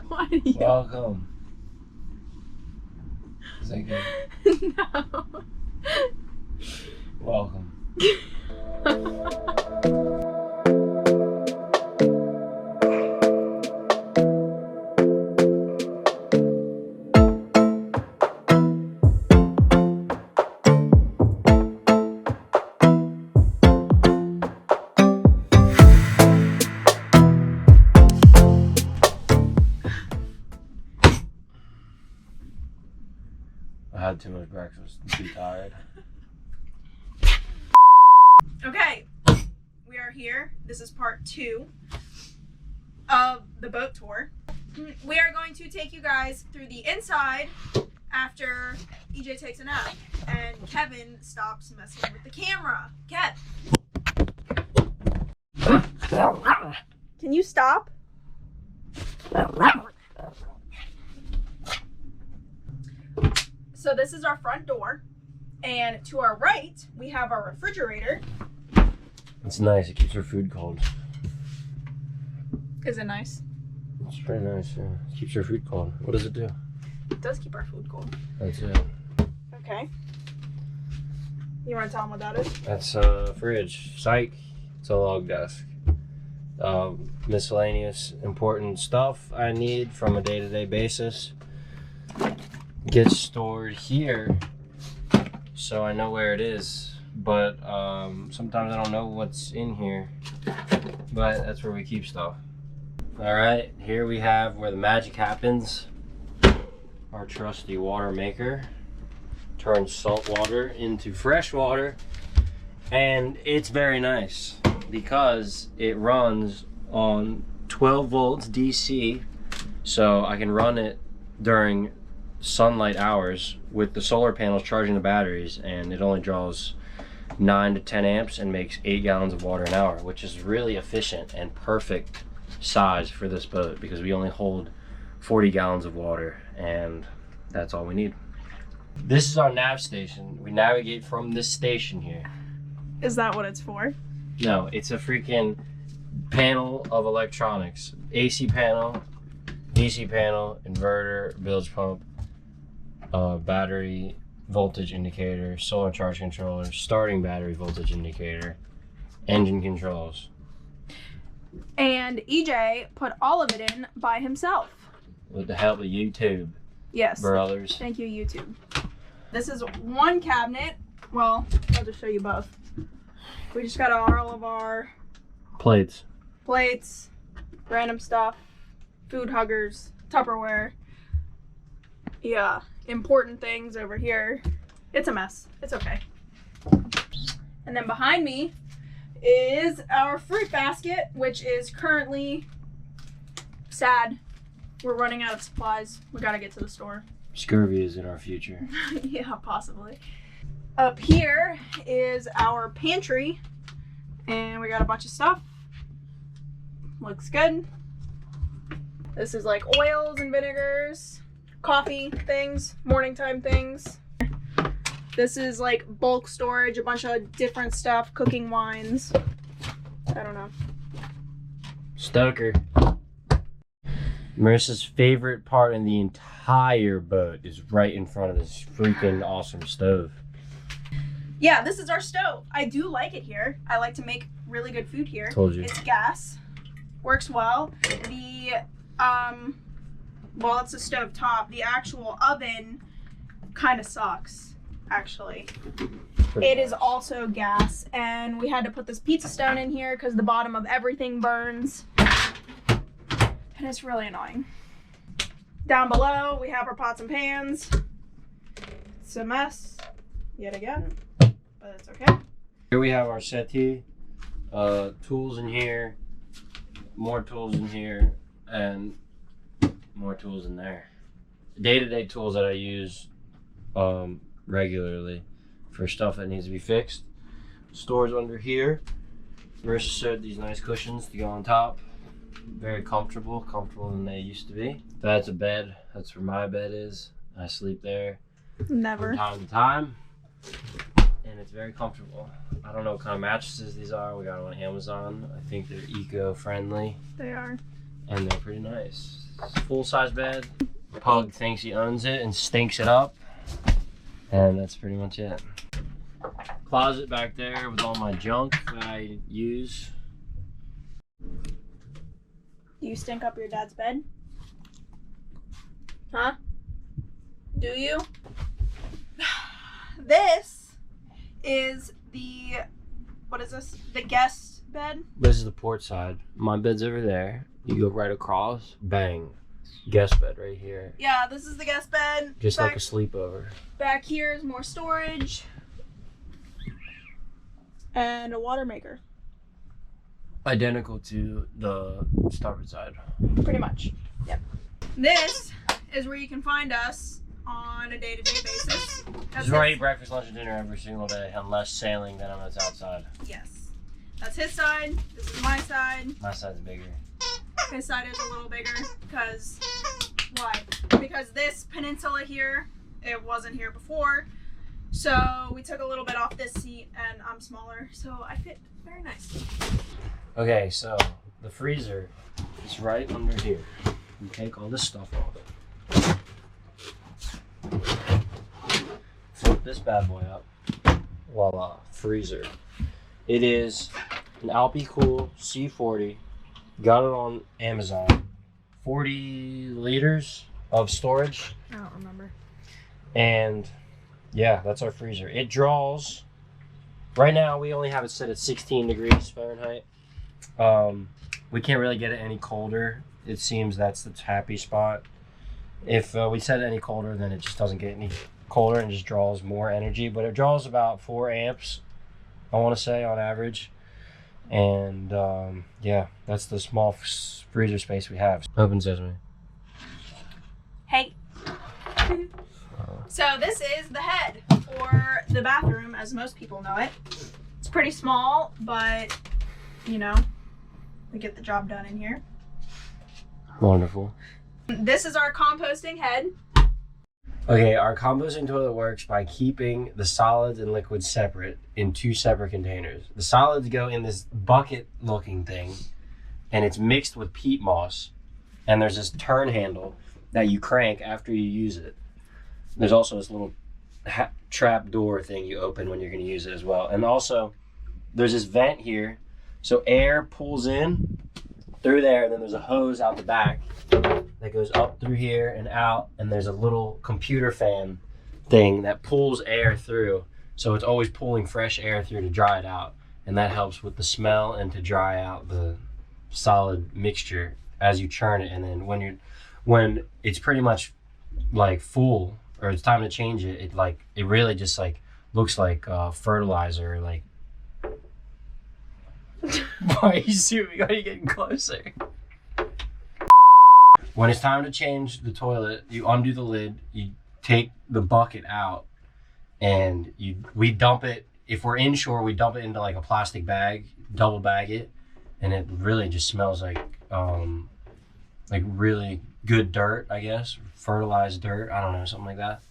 Why do you? Welcome. Is that good? No. Welcome. I had too much breakfast. I'm too tired. Okay, we are here. This is part 2 of the boat tour. We are going to take you guys through the inside after EJ takes a nap and Kevin stops messing with the camera. Kev! Can you stop? So this is our front door, and to our right, we have our refrigerator. It's nice. It keeps our food cold. Is it nice? It's pretty nice, yeah. It keeps our food cold. What does it do? It does keep our food cold. That's it. Okay. You want to tell them what that is? That's a fridge. Psych. It's a log desk. Miscellaneous important stuff I need from a day-to-day basis gets stored here, so I know where it is. But sometimes I don't know what's in here. But that's where we keep stuff. All right, here we have where the magic happens. Our trusty water maker turns salt water into fresh water, and it's very nice because it runs on 12 volts DC, so I can run it during sunlight hours with the solar panels charging the batteries, and it only draws 9 to 10 amps and makes 8 gallons of water an hour, which is really efficient and perfect size for this boat because we only hold 40 gallons of water, and that's all we need. This is our nav station. We navigate from this station here. Is that what it's for? No, it's a freaking panel of electronics. AC panel, DC panel, inverter, bilge pump, battery voltage indicator, solar charge controller, starting battery voltage indicator, engine controls. And EJ put all of it in by himself. With the help of YouTube. Yes. Brothers. Thank you, YouTube. This is one cabinet. Well, I'll just show you both. We just got all of our Plates, random stuff, food huggers, Tupperware. Yeah, important things over here. It's a mess. It's okay. And then behind me is our fruit basket, which is currently sad. We're running out of supplies. We gotta get to the store. Scurvy is in our future. Yeah, possibly. Up here is our pantry, and we got a bunch of stuff. Looks good. This is like oils and vinegars, coffee things, morning time things. This is like bulk storage, a bunch of different stuff, cooking wines. I don't know. Stoker. Marissa's favorite part in the entire boat is right in front of this freaking awesome stove. Yeah, this is our stove. I do like it here. I like to make really good food here. Told you. It's gas. Works well. The well, it's a stove top. The actual oven kind of sucks, actually. It is also gas, and we had to put this pizza stone in here because the bottom of everything burns. And it's really annoying. Down below, we have our pots and pans. It's a mess, yet again, but it's okay. Here we have our settee, tools in here, more tools in here, and more tools in there. Day-to-day tools that I use regularly for stuff that needs to be fixed. Stores under here. Marissa sewed these nice cushions to go on top. Very comfortable than they used to be. That's a bed. That's where my bed is. I sleep there Never. from time to time, and it's very comfortable. I don't know what kind of mattresses these are. We got them on Amazon. I think they're eco-friendly. They are. and they're pretty nice. Full-size bed. Pug thinks he owns it and stinks it up, and that's pretty much it. Closet back there with all my junk that I use. Do you stink up your dad's bed? Huh? Do you? This is the, what is this? The guest bed? This is the port side. My bed's over there. You go right across, bang. Guest bed right here. Yeah, this is the guest bed. Just like a sleepover. Back here is more storage. And a water maker. Identical to the starboard side. Pretty much. Yep. This is where you can find us on a day-to-day basis. This is where I eat breakfast, lunch, and dinner every single day, unless sailing, then I'm outside. Yes. That's his side. This is my side. My side's bigger. His side is a little bigger because, why? Because this peninsula here, it wasn't here before. So we took a little bit off this seat and I'm smaller, so I fit very nicely. Okay, so the freezer is right under here. You take all this stuff off. Flip this bad boy up. Voila, freezer. It is an Alpi-Cool C40. Got it on Amazon. 40 liters of storage. I don't remember. And yeah, that's our freezer. It draws, right now we only have it set at 16 degrees Fahrenheit. We can't really get it any colder. It seems that's the happy spot. If we set it any colder, then it just doesn't get any colder and just draws more energy. But it draws about 4 amps, I want to say, on average. And yeah, that's the small freezer space we have. Open sesame. Hey. So this is the head for the bathroom, as most people know it. It's pretty small, but you know, we get the job done in here. Wonderful. This is our composting head. Okay, our composting toilet works by keeping the solids and liquids separate in 2 separate containers. The solids go in this bucket looking thing, and it's mixed with peat moss, and there's this turn handle that you crank after you use it. There's also this little trap door thing you open when you're going to use it as well. And also, there's this vent here, so air pulls in through there, and then there's a hose out the back that goes up through here and out, and there's a little computer fan thing that pulls air through, so it's always pulling fresh air through to dry it out, and that helps with the smell and to dry out the solid mixture as you churn it. And then when it's pretty much like full, or it's time to change it, it really just like looks like fertilizer. Like, why are you zooming? Why are you getting closer? When it's time to change the toilet, you undo the lid, you take the bucket out, and we dump it. If we're inshore, we dump it into like a plastic bag, double bag it, and it really just smells like really good dirt, I guess, fertilized dirt. I don't know, something like that.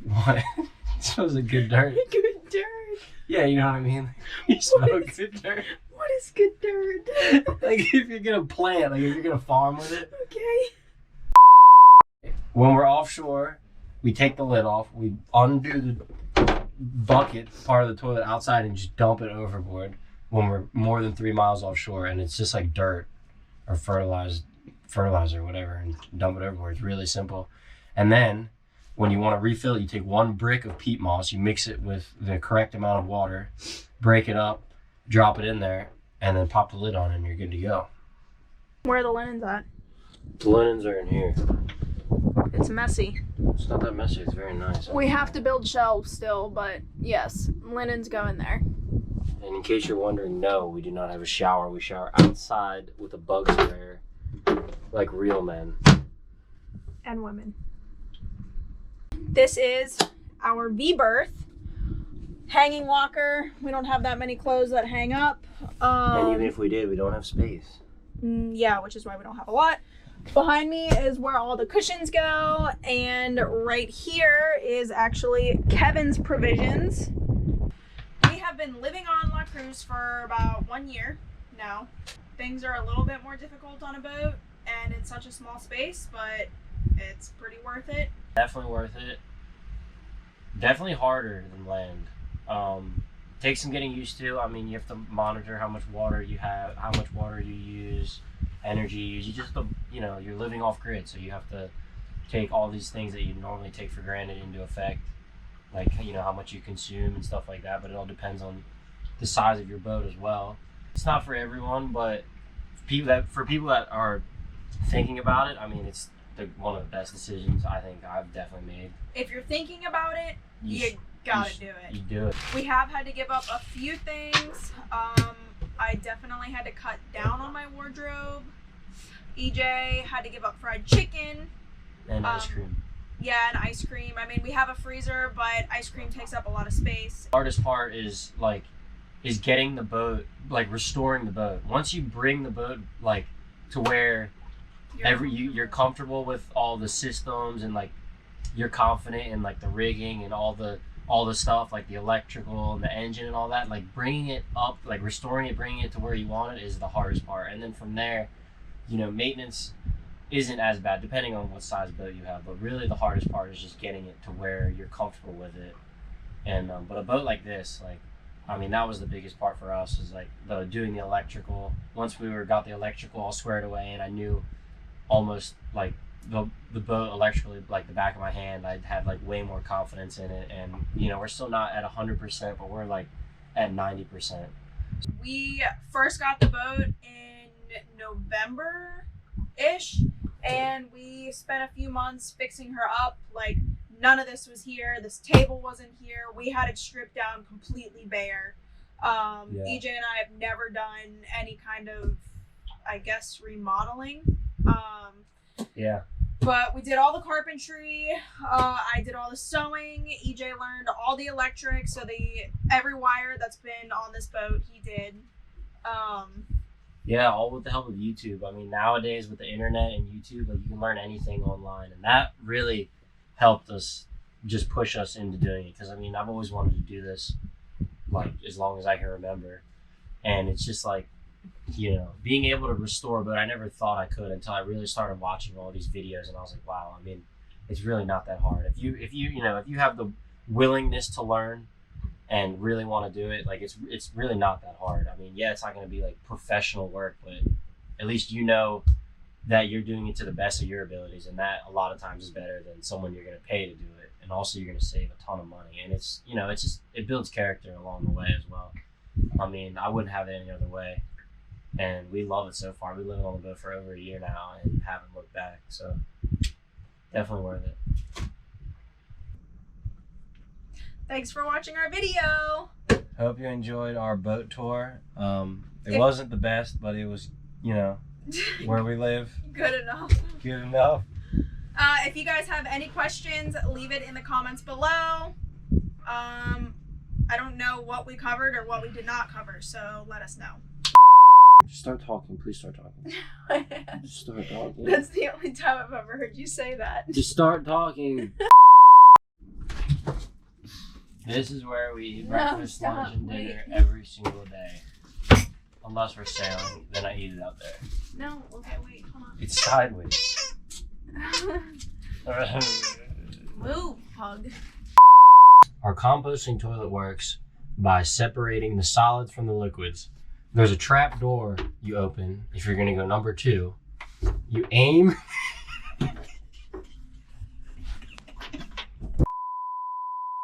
What? It smells like good dirt. Good dirt. Yeah, you know what I mean. You smell good dirt. What is good dirt? Like if you're gonna plant, like if you're gonna farm with it. Okay. When we're offshore, we take the lid off, we undo the bucket part of the toilet outside and just dump it overboard when we're more than 3 miles offshore, and it's just like dirt or fertilizer or whatever, and dump it overboard. It's really simple. And then when you want to refill it, you take 1 brick of peat moss, you mix it with the correct amount of water, break it up, drop it in there, and then pop the lid on, and you're good to go. Where are the linens at? The linens are in here. It's messy. It's not that messy, it's very nice. We have to build shelves still, but yes, linens go in there. And in case you're wondering, no, we do not have a shower. We shower outside with a bug sprayer, like real men. And women. This is our V-berth. Hanging locker. We don't have that many clothes that hang up. And even if we did, we don't have space. Yeah, which is why we don't have a lot. Behind me is where all the cushions go, and right here is actually Kevin's provisions. We have been living on La Cruz for about 1 year now. things are a little bit more difficult on a boat and in such a small space, but it's pretty worth it. Definitely worth it. Definitely harder than land. Takes some getting used to. I mean, you have to monitor how much water you have, how much water you use, energy you use. You just, you're living off grid, so you have to take all these things that you normally take for granted into effect, like, how much you consume and stuff like that. But it all depends on the size of your boat as well. It's not for everyone, but for people that are thinking about it, I mean, it's one of the best decisions I think I've definitely made. If you're thinking about it, you gotta do it. You do it. We have had to give up a few things. I definitely had to cut down on my wardrobe. EJ had to give up fried chicken. And ice cream. Yeah, and ice cream. I mean, we have a freezer, but ice cream takes up a lot of space. The hardest part is getting the boat, restoring the boat. Once you bring the boat, to where you're comfortable with all the systems and, you're confident in, the rigging and all the stuff, the electrical and the engine and all that, bringing it up, restoring it, bringing it to where you want it is the hardest part. And then from there, maintenance isn't as bad depending on what size boat you have, but really the hardest part is just getting it to where you're comfortable with it. And but a boat like this, that was the biggest part for us, is doing the electrical. Once we got the electrical all squared away, and I knew almost the boat electrically, the back of my hand, I had way more confidence in it. And we're still not at 100%, but we're at 90%. We first got the boat in November-ish, and we spent a few months fixing her up. None of this was here. This table wasn't here. We had it stripped down completely bare. EJ and I have never done any kind of, I guess, remodeling. But we did all the carpentry. I did all the sewing. EJ learned all the electric. So every wire that's been on this boat, he did. Yeah, all with the help of YouTube. I mean, nowadays with the internet and YouTube, you can learn anything online, and that really helped us, just push us into doing it. Because I've always wanted to do this, as long as I can remember, and it's just being able to restore a boat. I never thought I could until I really started watching all these videos, and I was like, wow. It's really not that hard if you have the willingness to learn and really want to do it. It's really not that hard. It's not going to be professional work, but at least that you're doing it to the best of your abilities, and that a lot of times is better than someone you're going to pay to do it. And also you're going to save a ton of money, and it builds character along the way as well. I wouldn't have it any other way, and we love it so far. We live on the boat for over a year now and haven't looked back, so definitely worth it. Thanks for watching our video. Hope you enjoyed our boat tour. It wasn't the best, but it was, where we live. Good enough. Good enough. If you guys have any questions, leave it in the comments below. I don't know what we covered or what we did not cover, so let us know. Just start talking. Please start talking. Just start talking. That's the only time I've ever heard you say that. Just start talking. This is where we eat breakfast, lunch, and dinner every single day. Unless we're sailing, then I eat it out there. No, okay, wait, hold on. It's sideways. Move, pug. Our composting toilet works by separating the solids from the liquids. There's a trap door you open if you're gonna go number 2. You aim